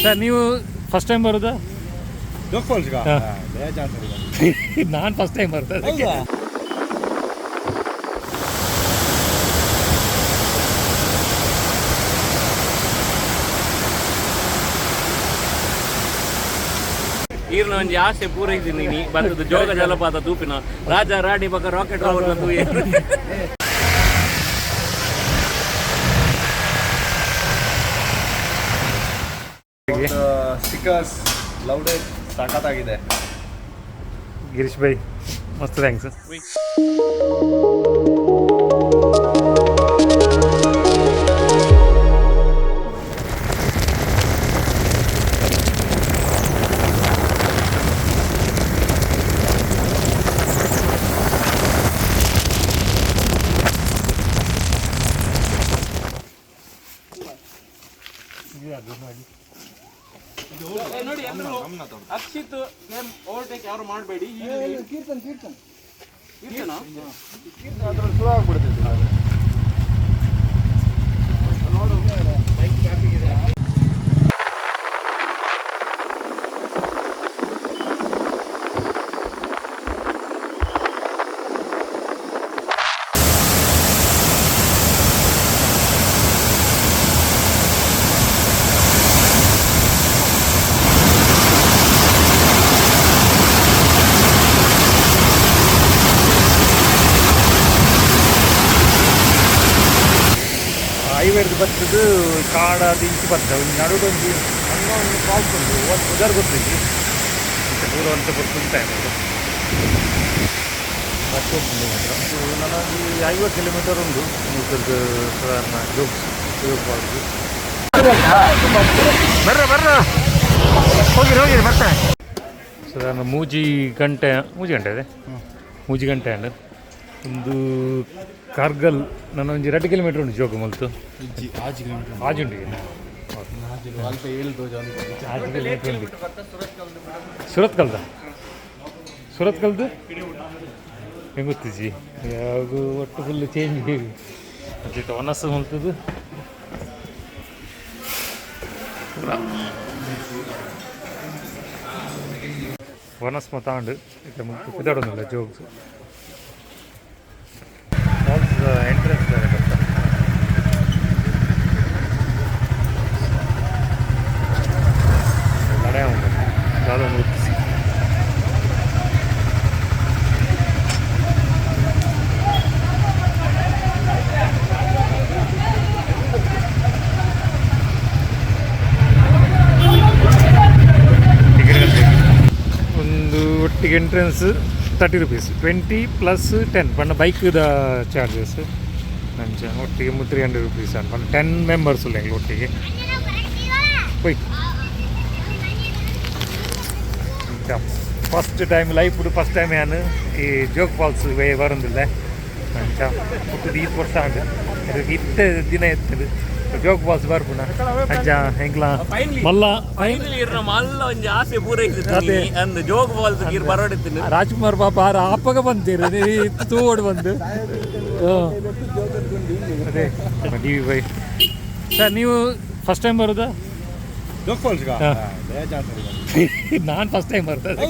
Sir ನೀವು first time ಬರೋದಾ? ಜೋಗ ಫಾಲ್ಸ್ಗೆ ನಾನು first time ಬರ್ತದೆ ಅದಕ್ಕೆ. ಈರ್ನ ಒಂಜಿ ಆಸೆ ಪೂರೈಸಿದ್ದೀನಿ ಬಂದದ್ದು ಜೋಗ ಜಲಪಾತ ತೂಪಿನ ರಾಜ ರಾಣಿ ಬಗ್ಗೆ ರಾಕೆಟ್ ರೋವರ್ ಬಂದು ಸ್ಟಿಕರ್ಸ್ ಲವ್ಡ್ ಇಟ್ ಸಖತ್ತಾಗಿದೆ. ಗಿರೀಶ್ ಬೈ ಮಸ್ತ್ ಥ್ಯಾಂಕ್ಸ್. ನೋಡಿ ಅಕ್ಷಿತ್ ಓವರ್ಟೇಕ್ ಯಾರು ಮಾಡಬೇಡಿ. ಕೀರ್ತನ ಶುರು ಆಗ್ಬಿಡ್ತೈತಿ. ಹೈವೇದು ಬರ್ತದ್ದು ಕಾಡಾದ ಇಂಚು ಬರ್ತದೆ ನಡುಗೊಂದು ಒಂದು ಫಾಲ್ಸ್ ಉಂಟು ಒಂದು ಉದರ್ ಗೊತ್ತೈತಿ ಇಂಥ ದೂರ ಅಂತ ಬರ್ಕೊಂಡು ಟೈಮ್ ಅದು ಬರ್ತೀನಿ ಮಾತ್ರ. ನನಗೆ 50 ಕಿಲೋಮೀಟರ್ ಉಂಟು ಇದ್ರದ್ದು ಸಾಧಾರಣ ಜೋಗ ಫಾಲ್ಸ್. ಬರ್ರ ಹೋಗಿರಿ ಮತ್ತೆ ಸಾಧಾರಣ ಮೂಜಿ ಗಂಟೆ ಇದೆ ಮೂಜಿ ಗಂಟೆ ಅಂಡ್ ಒಂದು ಕಾರ್ಗಲ್ ನನ್ನ ಒಂಜಿ 2 ಕಿಲೋಮೀಟರ್ ಉಂಟು ಜೋಗ ಮಲ್ತು ಆಜುಂಡಿ ಸುರತ್ ಕಲ್ದು ಹೆಂಗೆ ಗೊತ್ತಿಜಿ ಯಾವಾಗ ಒಟ್ಟು ಫುಲ್ ಚೇಂಜ್ ಅಜಿತ ಒನಸ್ಸು ಮಲ್ತದ್ದು ಒನಸ್ ಮತ್ತಾಂಡು ಇದಾಡೋದಿಲ್ಲ ಜೋಗ್ಸ್ ಎಂಟ್ರೆನ್ಸ್ ಬರ್ತಾ ನಡೆಯ ಉಂಟು చాలా నూర్చి ಒಂದು ಒಟ್ಟಿಗೆ ಎಂಟ್ರೆನ್ಸ್ 30 rupees 20 ಪ್ಲಸ್ 10 ಪಂಡ ಬೈಕ್ದ ಚಾರ್ಜಸ್ ನಂಚ ಒಟ್ಟಿಗೆ 300 rupees ಅಂತ ಪಂಡ 10 ಮೆಂಬರ್ಸ್ ಉಲ್ಲ ಒಟ್ಟಿಗೆ ಹೋಯ್ first time life first time ನಾನು ಈ ಜೋಗ ಫಾಲ್ಸ್ ಬರೋದಿಲ್ಲ ಅಂಚ ಹುಟ್ಟಿದ 20 ವರ್ಷ ಆಗ ಇತ್ತ ದಿನ ಎತ್ತದು ಜೋಗ ಫಾಲ್ಸ್ ಬರ್ಪುನ ಅಜ್ಜ ಹೆಂಗ್ಲ ಮಲ್ಲ ಫೈನಲಿ ಇರ್ನ ಮಲ್ಲ ಒಂಜಿ ಆಸೆ ಪೂರೈಸಿದೆ ಅಂದ್ ಜೋಗ ಫಾಲ್ಸ್ ಗಿರ್ ಬರೋಡಿತ್ತಿನ ರಾಜ್ಕುಮಾರ್ ಪಾಪ ಅಪ್ಪಗ ಬಂದಿರ ತೂವಡ್ ಬಂದು ಅದೇ ಡಿ ಬೈ ಸರ್ ನೀವು ಫಸ್ಟ್ ಟೈಮ್ ಬರೋದಾ ಜೋಗ ಫಾಲ್ಸ್ಗ ನಾನು ಫಸ್ಟ್ ಟೈಮ್ ಬರ್ತದೆ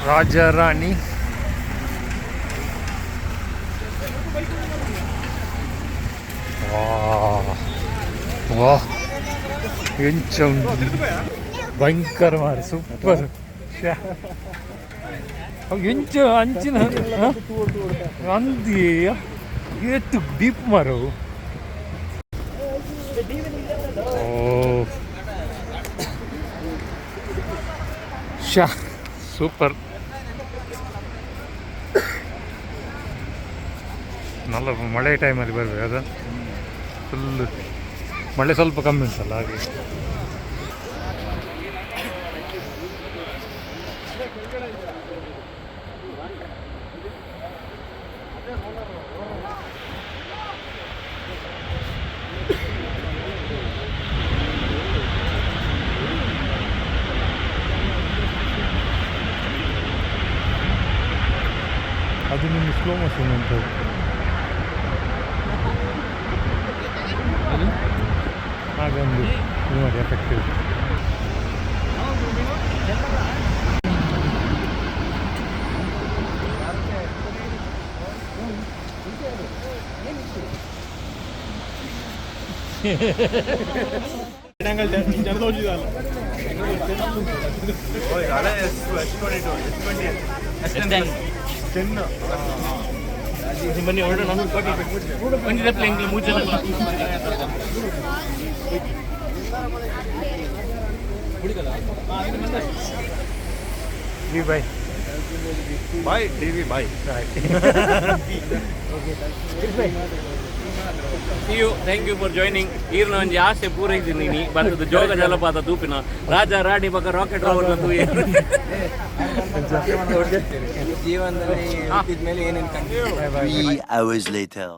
ರಾಜ ರಾಣಿ ವಾ ಎಂಚ ಭಯಂಕರ ಮಾರಿ ಸೂಪರ್ ಎಂಚ ಅಂಚಿನ ಅಂದಿ ಎತ್ತು ಡೀಪ್ ಮಾರವು ಓ ಶಾ ಸೂಪರ್ ನಲ್ಲ ಮಳೆ ಟೈಮಲ್ಲಿ ಬರಬೇಕು ಅದು ಫುಲ್ಲು ಮಳೆ ಸ್ವಲ್ಪ ಕಮ್ಮಿ ಉಂಟಲ್ಲ ಹಾಗೆ ಅದು ನಿಮ್ಗೆ ಸ್ಲೋ ಮೋಷನ್ ಅಂತ ಹಾಗೊಂದು ಇದು ಮಾಡಿ ಎಫೆಕ್ಟಿವ್. ಬನ್ನಿ ಹೊರಡೋಣ. ಬಂದಿದೆ ಪ್ಲೇನ್ ಮೂರು ವಿ bye bye TV bye. Thank you for joining. ಈರ್ನ ಒಂದು ಆಸೆ ಪೂರೈಸಿದ್ದೀನಿ. ಬಂದದ್ದು ಜೋಗ ಜಲಪಾತ ತೂಪಿನ ರಾಜ ರಾಣಿ ಬಗ್ಗೆ ರಾಕೆಟ್ ರೋವರ್ ಬಂದು ಜೀವನದಲ್ಲಿ ಹುಟ್ಟಿದ್ಮೇಲೆ ಏನೇನು ಕಂಡು 3 hours later.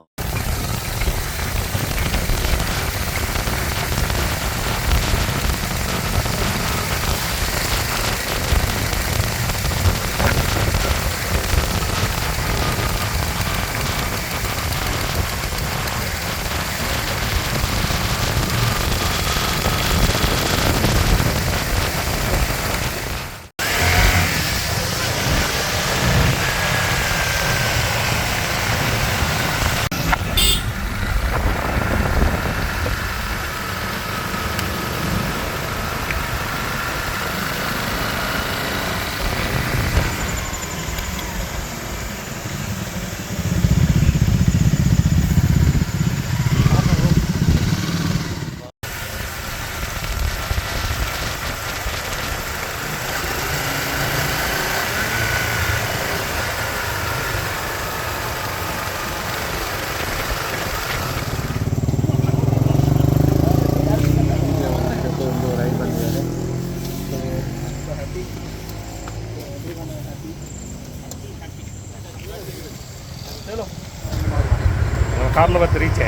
ಕಾರ್లో ಬತ್ತು ರೀಚ್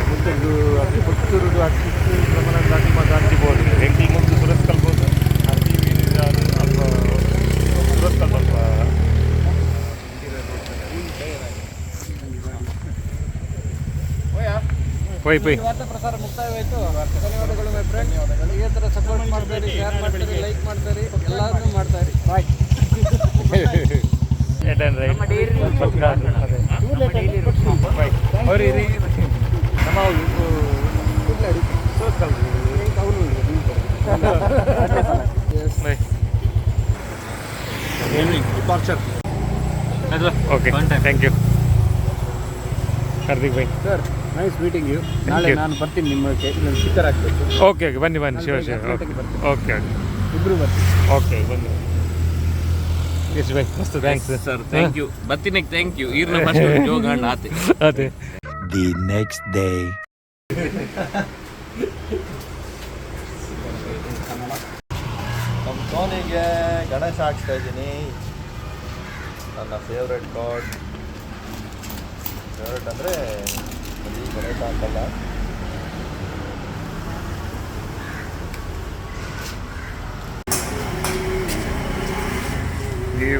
ಮುಂದೊಂದು ಅದು ಪುತ್ತೂರು ಅಷ್ಟು ನಮ್ಮನ್ನ ದಾಟಿಬೋದು. ಹೆಂಗೆ ಮುಂದೆ ಸುರತ್ ಕಲ್ಬೋದು ಅದು ಅಲ್ಪ ಸುರತ್ ಕಲ್ ಸ್ವಲ್ಪ ಪೊಯ್ ಪೊಯ್ ವಾರ್ತಾ ಪ್ರಸಾರ ಮುಕ್ತಾಯವಾಯಿತು. ಧನ್ಯವಾದಗಳು ಮೈ ಫ್ರೆಂಡ್. ಇದೇ ಥರ ಸಪೋರ್ಟ್ ಮಾಡ್ತಾರೆ, ಶೇರ್ ಮಾಡ್ತಾರೆ, ಲೈಕ್ ಮಾಡ್ತಾರೆ, ಎಲ್ಲರೂ ಮಾಡ್ತಾರೆ. Bye. Okay thank you Hardik Bhai. Sir nice meeting you. ನಾಳೆ ನಾನು ಬರ್ತೀನಿ ನಿಮ್ಮಕ್ಕೆ. ಇಲ್ಲೊಂದು ಸ್ಟಿಕ್ಕರ್ ಹಾಕಬೇಕು. ಓಕೆ ಓಕೆ ಬನ್ನಿ ಬನ್ನಿ ಶಿವ ಶಿವ ಓಕೆ ಓಕೆ ಇಬ್ಬರು ಬರ್ತೀನಿ. ಓಕೆ ಬನ್ನಿ ಎಸ್ ಭಾಯ್ ಮಸ್ತ್ ಥ್ಯಾಂಕ್ಸ್ ಸರ್. Thank you. ಬತ್ತಿನಿಗೆ ಥ್ಯಾಂಕ್ ಯು. ಈರ್ನ ಫಸ್ಟ್ ಜೋಗ ಹಣ್ಣು ಆತೆ. ಅದೇ The next day. ನಮ್ಮ ಸೋನಿಗೆ ಗಣೇಶ ಹಾಕ್ಸ್ತಾ ಇದ್ದೀನಿ. ನನ್ನ ಫೇವ್ರೆಟ್ ಗಾಡ್. ಫೇವ್ರೆಟ್ ಅಂದರೆ ಬರೀ ಗಣೇಶ ಅಂತಲ್ಲ,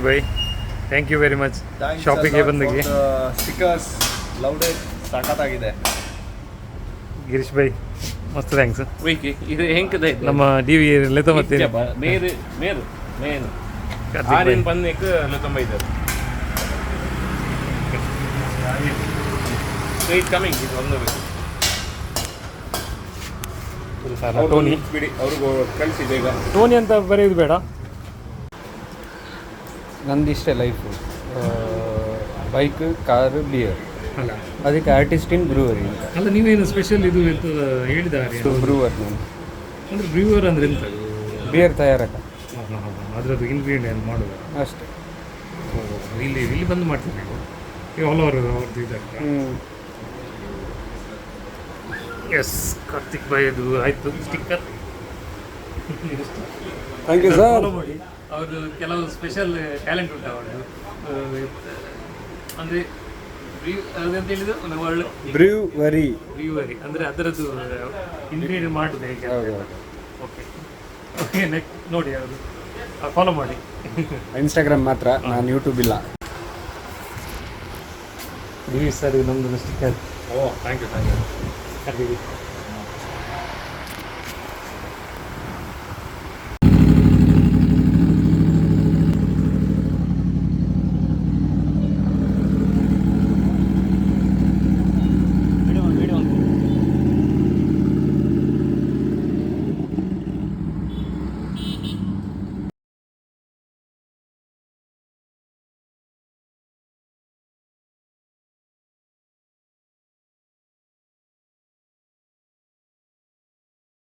bye thank you very much. ಶಾಪಿಂಗ್ಗೆ ಬಂದಿಗೆ ಸ್ಟಿಕರ್ಸ್ ಲವ್ಡ್ ಇಟ್. ಸಾಕಾಗಿದೆ ಗಿರೀಶ್ ಬೈ ಮಸ್ತ್ ಥ್ಯಾಂಕ್ಸ್. ವೈಕಿ ಇದು ಹೆಂಕದ ನಮ್ಮ ಡಿ ವಿ ಲೆತ ಮತ್ತೆ ಮೇರು ಮೇರು ಮೇನು ಆರಿನ ಪನ್ನಕ್ಕೆ ಲೆತಂಬೈದರು. ಇಟ್ ಕಮಿಂಗ್ ಇದು ಒಂದು ಟೋನಿ ಬಿಡಿ ಅವ್ರಿಗೂ ಕಳಿಸಿ ಬೇಗ. ಟೋನಿ ಅಂತ ಬರೆಯೋದು ಬೇಡ. ನಂದಿಷ್ಟೇ ಲೈಫು. Bike, car, beer. ಅಲ್ಲ ಅದಕ್ಕೆ ಆರ್ಟಿಸ್ಟ್ ಇನ್ ಬ್ರೂವರಿ ಅಂತ. ಅಲ್ಲ ನೀವೇನು ಸ್ಪೆಷಲ್ ಇದು ಎಂತ ಹೇಳಿದ್ದಾರೆ ಬ್ರೂವರ್ ನಾನು. ಅಂದರೆ ಬ್ರೀವರ್ ಅಂದರೆ ಎಂತ? ಬಿಯರ್ ತಯಾರಕ ಅದರದ್ದು ಇಂಗ್ರೀಡಿಯೆಂಟ್ ಮಾಡೋದು ಅಷ್ಟೇ. ಇಲ್ಲಿ ಬಂದು ಮಾಡ್ತೀನಿ ನೀವು ಈಗ ಆಲ್ ಓವರ್ ಅವ್ರದ್ದು ಇದ್ದಾರೆ. ಎಸ್ ಕಾರ್ತಿಕ್ ಬಾಯ್ ಅದು ಆಯಿತು ಸ್ಟಿಕ್ಕರ್. Thank you sir. ಮಾಡಿ ಅವರು ಕೆಲವು ಸ್ಪೆಷಲ್ ಟ್ಯಾಲೆಂಟ್ ಉಂಟು ಅವ್ರದ್ದು. ಅಂದರೆ ಅದಂತ ಹೇಳಿದ್ರು ಒಂದು ಒಳ್ಳೆ ಬ್ರೂವರಿ ಅಂದರೆ ಅದರದ್ದು ಇಂಗ್ರೀಡಿಯೆಂಟ್ ಮಾಡೋದು ಹೇಗೆ. ಓಕೆ ಓಕೆ ನೆಕ್ಸ್ಟ್ ನೋಡಿ ಅದು ಫಾಲೋ ಮಾಡಿ. ಇನ್ಸ್ಟಾಗ್ರಾಮ್ ಮಾತ್ರ, ನಾನು ಯೂಟ್ಯೂಬ್ ಇಲ್ಲ. ಡಿ ಸರ್ ನಮ್ಮದು ಸ್ಟಿಕ್ಕರ್ ಓ ಥ್ಯಾಂಕ್ ಯು ಕಟ್ಟಿದ್ದೀವಿ.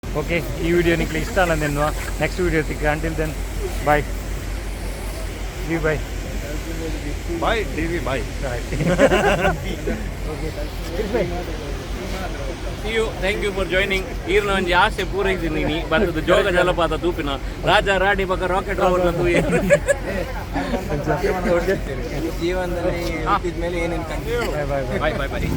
ಓಕೆ, ಈ ವಿಡಿಯೋ ನಿಮಗೆ ಇಷ್ಟ ಅಲ್ಲ ನೆನ್ನುವ ನೆಕ್ಸ್ಟ್ ವಿಡಿಯೋ ತಿಕ್ಕ. Until then bye bye bye TV bye. Thank you for joining. ಈರ್ನ ಒಂಜಿ ಆಸೆ ಪೂರೈಸಿದ್ದೀನಿ ನೀ ಬಂದದ್ದು ಜೋಗ ಜಲಪಾತ ತೂಪಿನ ರಾಜ ರಾಣಿ ಬಗ ರಾಕೆಟ್ ರೋವರ್ ಬಂದು ಜೀವನದಲ್ಲಿ ಹುಟ್ಟಿದ ಮೇಲೆ ಏನೇನು ಬಾಯ್ ಬಾಯ್ ಬಾಯ್.